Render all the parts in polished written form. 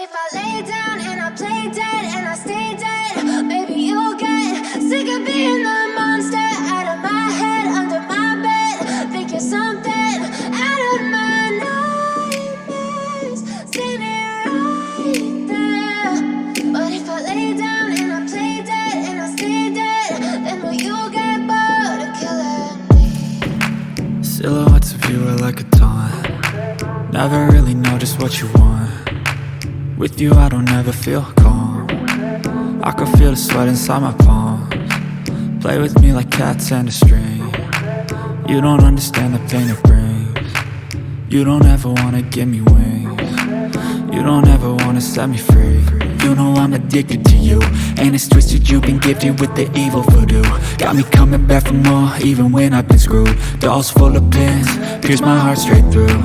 if I lay down and I play dead and I stay dead, maybe you'll get sick of being the monster out of my head, under my bed. Think you're something out of my nightmares, standing right there. But if I lay down and I play dead and I stay dead, then will you get bored of killing me? Silhouettes of you are like a taunt. Never really know just what you want. With you I don't ever feel calm. I can feel the sweat inside my palms. Play with me like cats and a string. You don't understand the pain it brings. You don't ever wanna give me wings. You don't ever wanna set me free. You know I'm addicted to you, and it's twisted, you've been gifted with the evil voodoo. Got me coming back for more, even when I've been screwed. Dolls full of pins, pierce my heart straight through.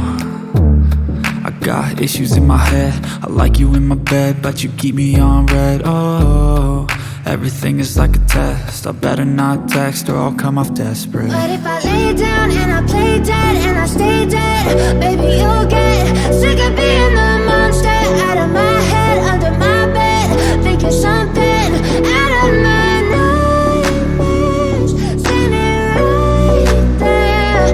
I got issues in my head, I like you in my bed, but you keep me on red. Oh, everything is like a test, I better not text or I'll come off desperate. But if I lay down and I play dead and I stay dead, baby you'll get sick of being the monster out of my head, under my bed. Think you're something out of my nightmares, standing right there.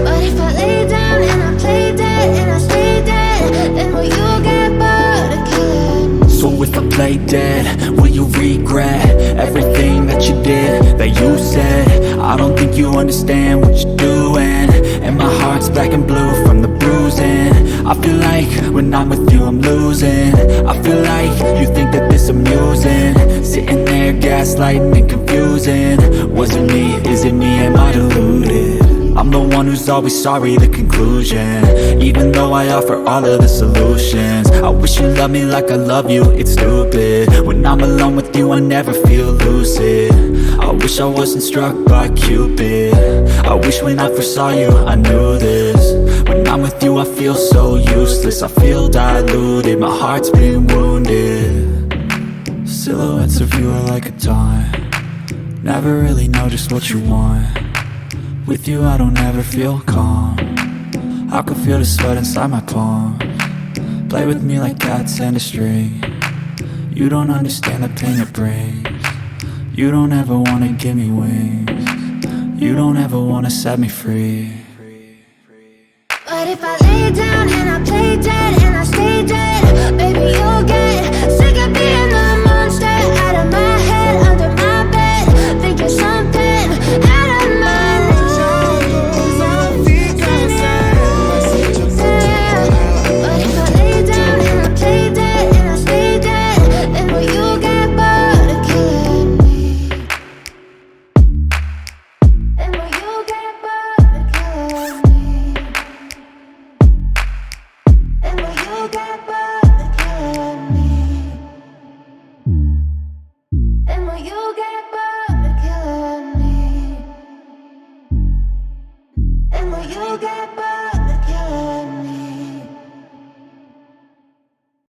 But if I lay down and I play dead and I stay dead, then will you get bored of killing me? So if I play dead, will you regret everything that you did, that you said? I don't think you understand what you're doing, and my heart's black and blue from the bruising. I feel like when I'm with you I'm losing. I feel like you think that this amusing, sitting there gaslighting and confusing. Was it me? Is it me? Am I deluded? I'm the one who's always sorry, the conclusion. Even though I offer all of the solutions, I wish you loved me like I love you, it's stupid. When I'm alone with you I never feel lucid. I wish I wasn't struck by Cupid. I wish when I first saw you I knew this. When I'm with you I feel so useless, I feel diluted, my heart's been wounded. Silhouettes of you are like a taunt. Never really know just what you want. With you I don't ever feel calm. I can feel the sweat inside my palms. Play with me like cats and a string. You don't understand the pain it brings. You don't ever wanna give me wings. You don't ever wanna set me free. But if I lay down and I play dead and I stay dead, baby you'll get sick of being the monster out of my head, under my bed. Think you're something out of my you get